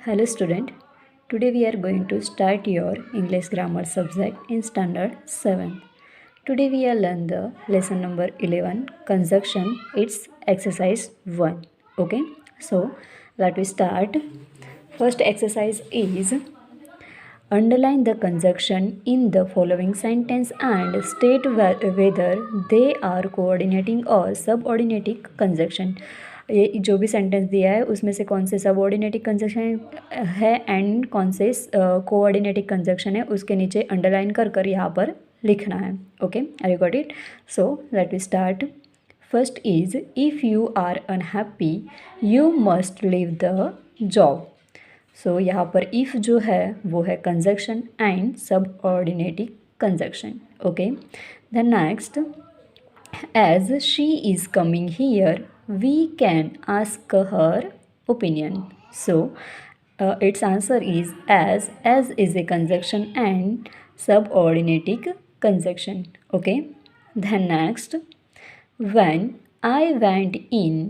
Hello student, today we are going to start your English grammar subject in standard 7. Today we will learn the lesson number 11 conjunction. It's exercise 1. Okay, so let we start. First exercise is underline the conjunction in the following sentence and state whether they are coordinating or subordinating conjunction. ये जो भी sentence दिया है उसमें से कौन से सबऑर्डिनेटिक conjunction है एंड कौन से कोऑर्डिनेटिक कंजक्शन है उसके नीचे अंडरलाइन कर कर यहाँ पर लिखना है. Okay, I you got it. So let we start. First is if you are unhappy you must leave the job. So यहाँ पर इफ़ जो है वो है conjunction and subordinating conjunction. Okay, the next as she is coming here we can ask her opinion. So its answer is as is a conjunction and subordinating conjunction. Okay, then next, when I went in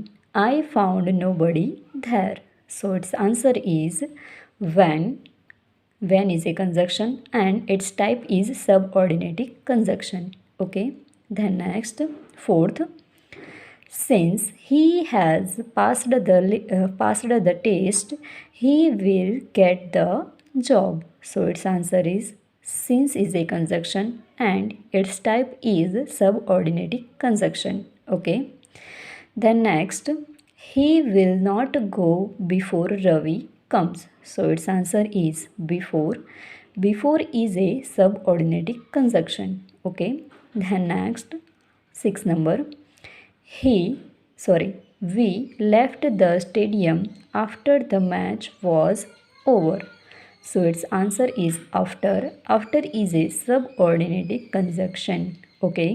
I found nobody there. So its answer is when. When is a conjunction and its type is subordinating conjunction. Okay, then next, fourth, since he has passed the test, he will get the job. So its answer is since is a conjunction and its type is subordinating conjunction. Okay. Then next, he will not go before Ravi comes. So its answer is before. Before is a subordinating conjunction. Okay. Then next, 6 number. We left the stadium after the match was over. So its answer is after. After is a subordinating conjunction. Okay.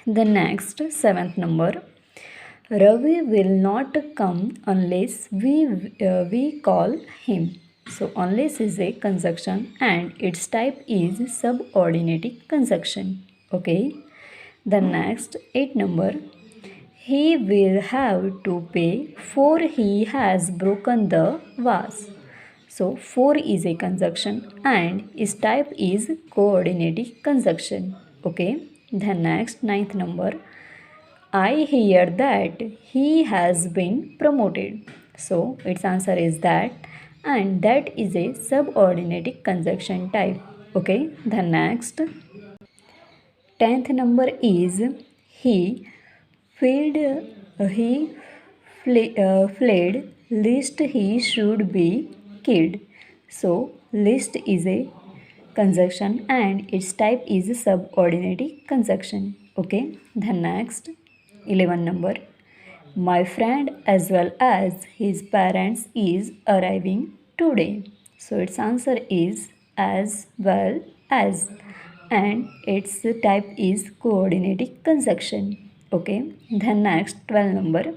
The next, 7th number. Ravi will not come unless we call him. So unless is a conjunction and its type is subordinating conjunction. Okay. The next, 8 number. He will have to pay for he has broken the vase. So for is a conjunction and its type is coordinating conjunction. Okay. The next, 9th number. I hear that he has been promoted. So its answer is that and that is a subordinating conjunction type. Okay. The next, 10th number is he fled lest he should be killed. So lest is a conjunction and its type is subordinating conjunction. Okay. The next, 11 number. My friend as well as his parents is arriving today. So its answer is as well as and its type is coordinating conjunction. Okay. Then next, 12 number.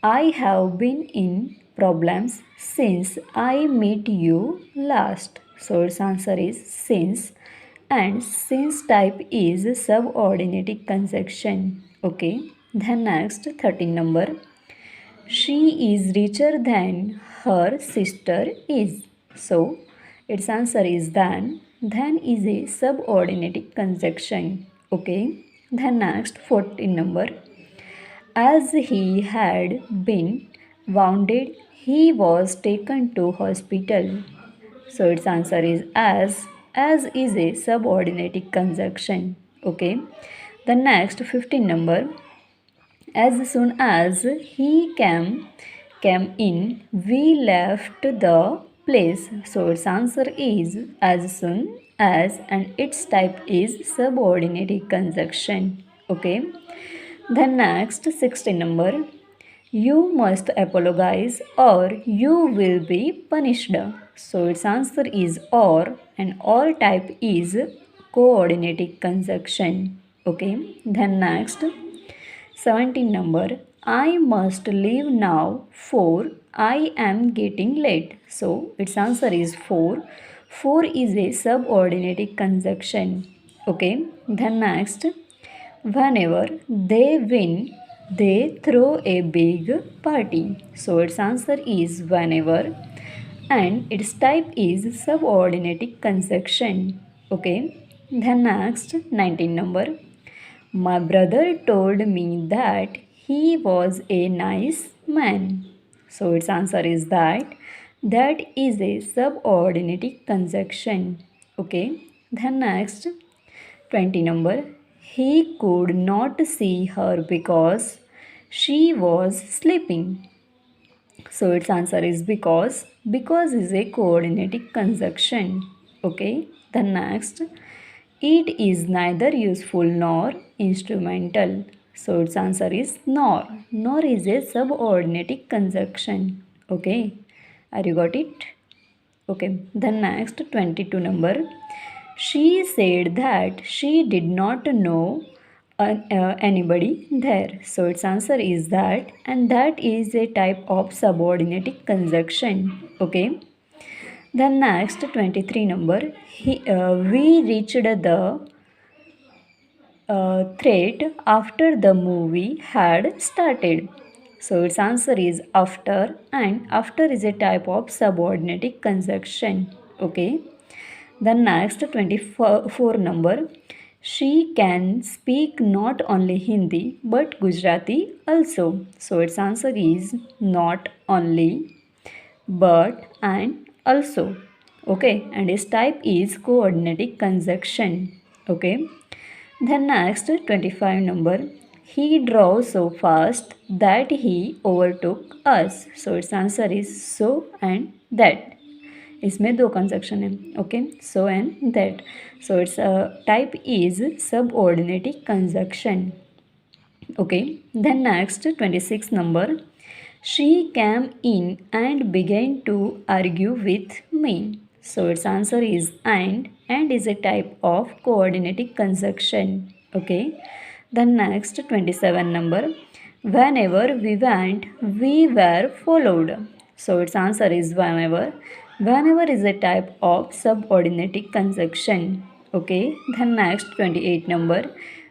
I have been in problems since I met you last. So its answer is since and since type is subordinating conjunction. Okay. Then next, 13 number. She is richer than her sister is. So its answer is than. Than is a subordinating conjunction. Okay. Then next, 14 number. As he had been wounded, he was taken to hospital. So its answer is as. As is a subordinating conjunction. Okay. The next, 15 number. As soon as he came in, we left the place. So its answer is as soon as and its type is subordinating conjunction. Okay. The next, 16 number. You must apologize or you will be punished. So its answer is or and or type is coordinating conjunction. Okay. Then next, 17 number. I must leave now for I am getting late. So its answer is for. For is a subordinating conjunction. Okay. Then next, whenever they win They throw a big party. So its answer is whenever, and its type is subordinate conjunction. Okay. Then next 19 number. My brother told me that he was a nice man. So its answer is that. That is a subordinate conjunction. Okay. Then next 20 number. He could not see her because she was sleeping. So its answer is because. Because is a coordinating conjunction. Okay. The next. It is neither useful nor instrumental. So its answer is nor. Nor is a subordinate conjunction. Okay. Are you got it? Okay. The next 22 number. She said that she did not know anybody there. So its answer is that, and that is a type of subordinate conjunction. Okay. The next 23 number. We reached the threat after the movie had started. So its answer is after, and after is a type of subordinate conjunction. Okay. The next 24 number. She can speak not only Hindi but Gujarati also. So its answer is not only but and also. Okay, and its type is coordinating conjunction. Okay. The next 25 number. He drove so fast that he overtook us. So its answer is so and that. इसमें दो conjunction है. Okay. So and that. So it's type is subordinate conjunction. Okay. Then next 26 number. She came in and began to argue with me. So its answer is and is a type of coordinating conjunction. Okay. The next 27 number. Whenever we went, we were followed. So its answer is whenever. Whenever is a type of subordinate conjunction. Okay. The next 28 number.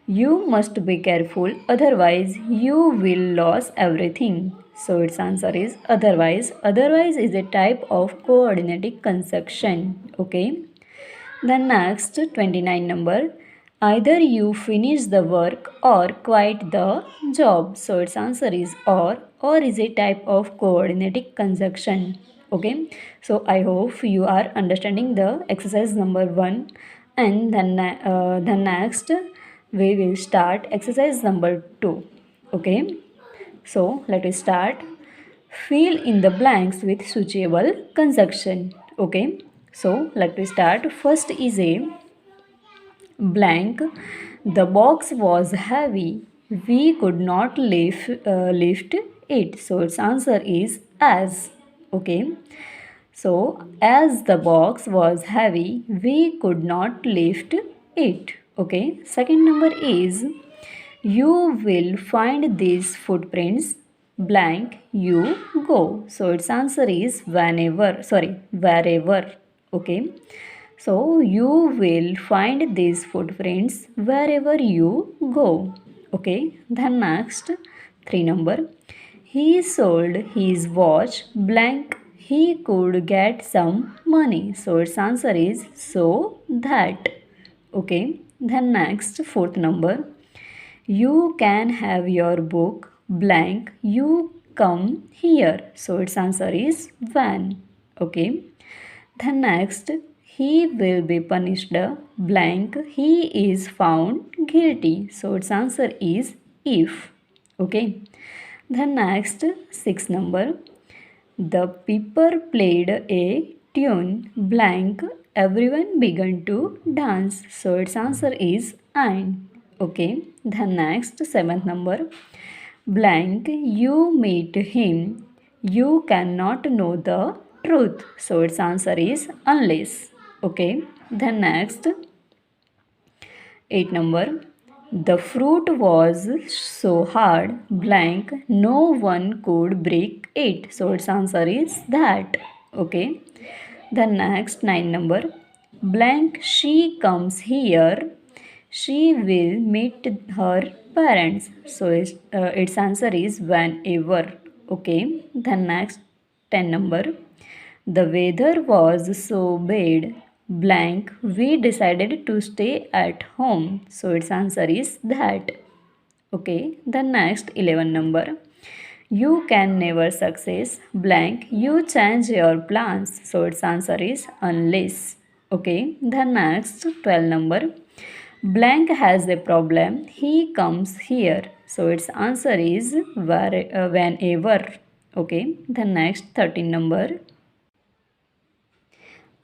You must be careful, otherwise you will lose everything. So its answer is otherwise. Otherwise is a type of coordinating conjunction. Okay. The next 29 number. Either you finish the work or quit the job. So its answer is or is a type of coordinating conjunction. Okay. So I hope you are understanding the exercise number 1, and then the next we will start exercise number 2. Okay. So let us start. Fill in the blanks with suitable conjunction. Okay. So let us start. First is a blank. The box was heavy. We could not lift it. So its answer is as. Okay. So as the box was heavy, we could not lift it. Okay. Second number is you will find these footprints blank you go. So its answer is wherever. Okay. So you will find these footprints wherever you go. Okay. Then next 3 number. He sold his watch blank he could get some money. So its answer is so that. Okay. Then next 4th number. You can have your book blank you come here. So its answer is when. Okay. Then next, he will be punished blank he is found guilty. So its answer is if. Okay. The next 6 number. The people played a tune blank everyone began to dance. So its answer is and. Okay. The next 7th number. Blank you meet him you cannot know the truth. So its answer is unless. Okay. The next 8 number. The fruit was so hard blank no one could break it. So its answer is that. Okay. The next 9 number. Blank she comes here she will meet her parents. So its answer is whenever. Okay. The next 10 number. The weather was so bad, blank, we decided to stay at home. So its answer is that. Okay. The next 11 number. You can never success, blank, you change your plans. So its answer is unless. Okay. The next 12 number. Blank has a problem, he comes here. So its answer is whenever. Okay. The next 13 number.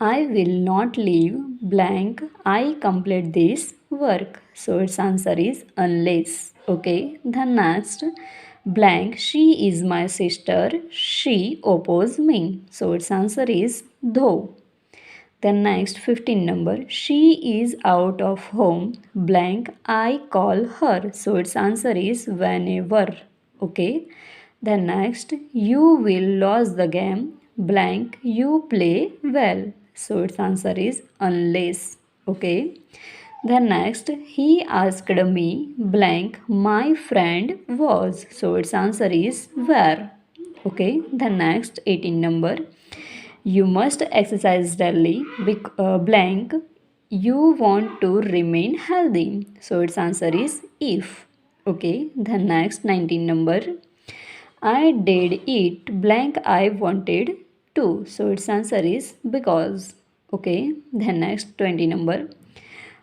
I will not leave blank. I complete this work. So its answer is unless. Okay. The next blank. She is my sister. She oppose me. So its answer is though. The next 15 number. She is out of home. Blank. I call her. So its answer is whenever. Okay. The next. You will lose the game. Blank. You play well. So its answer is unless. Okay. The next. He asked me. Blank. My friend was. So its answer is where. Okay. The next 18 number. You must exercise daily. Blank. You want to remain healthy. So its answer is if. Okay. The next 19 number. I did it blank I wanted to. So its answer is because. Okay. The next 20 number.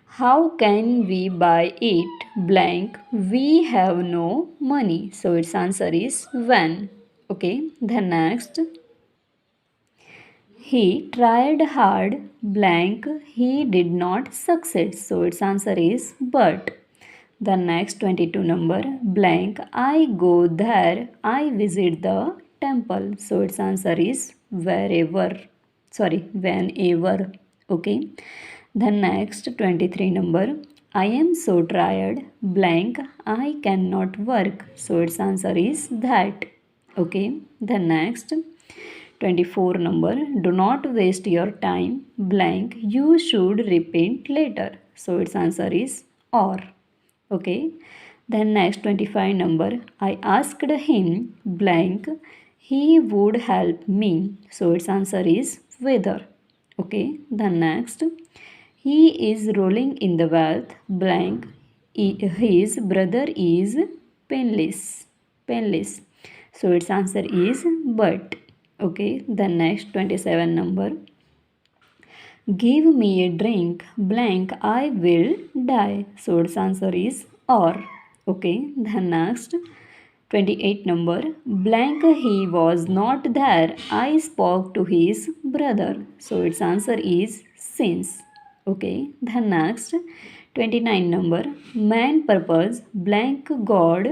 How can we buy it blank? We have no money. So its answer is when. Okay. The next. He tried hard blank. He did not succeed. So its answer is but. The next 22 number blank. I go there. I visit the temple. So its answer is wherever. Sorry, whenever. Okay. The next 23 number. I am so tired blank. I cannot work. So its answer is that. Okay. The next 24 number. Do not waste your time blank. You should repent later. So its answer is or. Okay. Then next 25 number. I asked him blank. He would help me. So its answer is whether. Okay. The next. He is rolling in the wealth blank. His brother is penniless. Penniless. So its answer is but. Okay. The next 27 number. Give me a drink blank I will die. So its answer is or. Okay. The next 28 number. Blank he was not there. I spoke to his brother. So its answer is since. Okay. The next 29 number. Man purpose blank God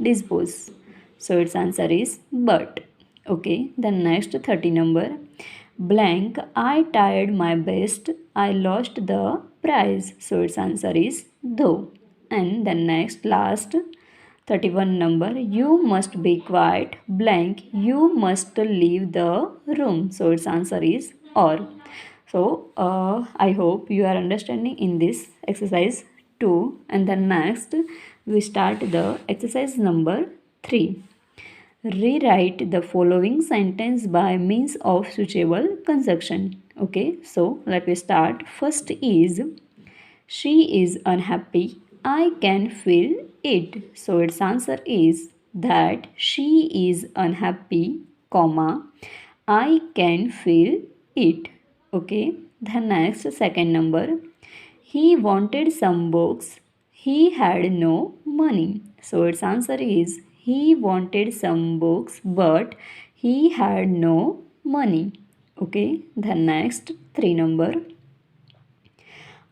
dispose. So its answer is but. Okay. The next 30 number. Blank I tried my best. I lost the prize. So its answer is though. And the next last 31 number. You must be quiet blank. You must leave the room. So its answer is or. So I hope you are understanding in this exercise 2. And then next we start the exercise number 3. Rewrite the following sentence by means of suitable conjunction. Okay, so let me start. First is she is unhappy. I can feel it. So its answer is that she is unhappy, comma, I can feel it. Okay. The next second number. He wanted some books. He had no money. So its answer is he wanted some books but he had no money. Okay. The next 3 number.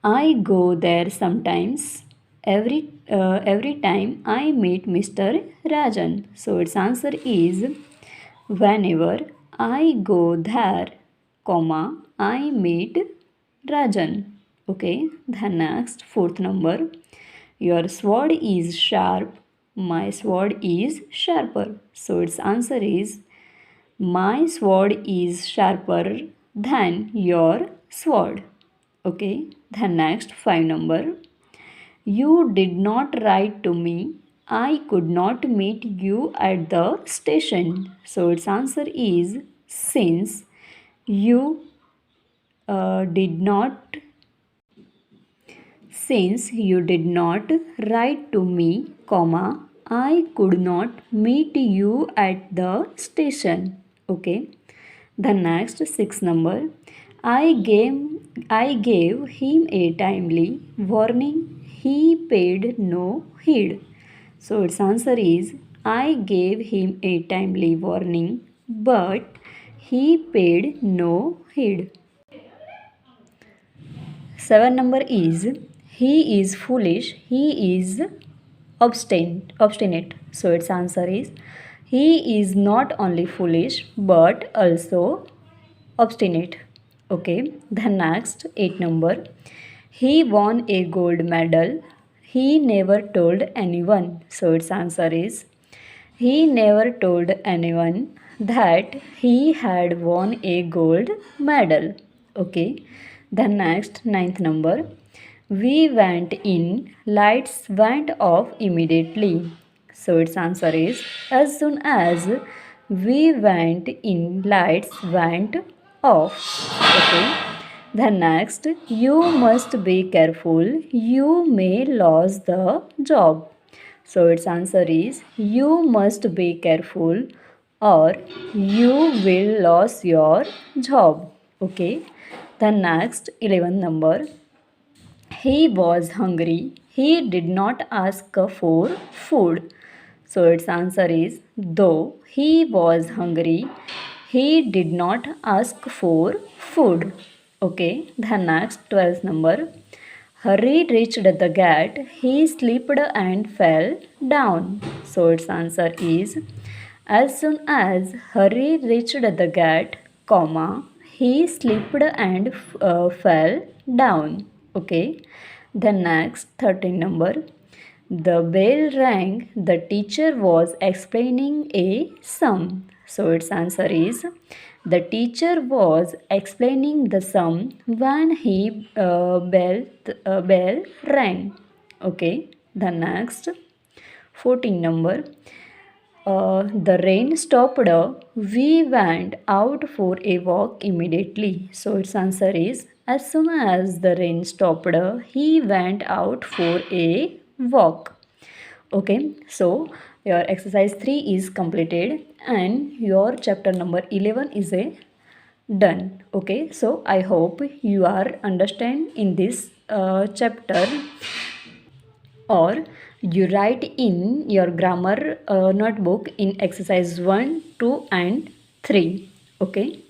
I go there sometimes. Every time I meet Mr. Rajan. So its answer is whenever I go there, comma, I meet Rajan. Okay. The next 4th number. Your sword is sharp. My sword is sharper. So its answer is my sword is sharper than your sword. Okay. The next 5 number. You did not write to me I could not meet you at the station. So its answer is since you did not write to me, comma, I could not meet you at the station. Okay. The next six number. I gave I gave him a timely warning. He paid no heed. So its answer is I gave him a timely warning, but he paid no heed. 7 number is he is foolish, he is obstinate. So its answer is he is not only foolish but also obstinate. Okay, the next 8 number. He won a gold medal. He never told anyone. So its answer is he never told anyone that he had won a gold medal. Okay. The next ninth number. We went in, lights went off immediately. So its answer is as soon as we went in, lights went off. Okay. The next, you must be careful, you may lose the job. So its answer is you must be careful or you will lose your job. Okay. The next 11 number. He was hungry. He did not ask for food. So its answer is though he was hungry, he did not ask for food. Okay. The next 12th number. Harry reached the gate. He slipped and fell down. So its answer is as soon as Harry reached the gate, comma, he slipped and fell down. Okay. The next 13 number. The bell rang. The teacher was explaining a sum. So its answer is the teacher was explaining the sum when he bell rang. Okay. The next 14 number. The rain stopped. We went out for a walk immediately. So its answer is as soon as the rain stopped, he went out for a walk. Okay, so your exercise 3 is completed and your chapter number 11 is a done. Okay, so I hope you are understand in this chapter, or you write in your grammar notebook in exercise 1, 2 and 3. Okay.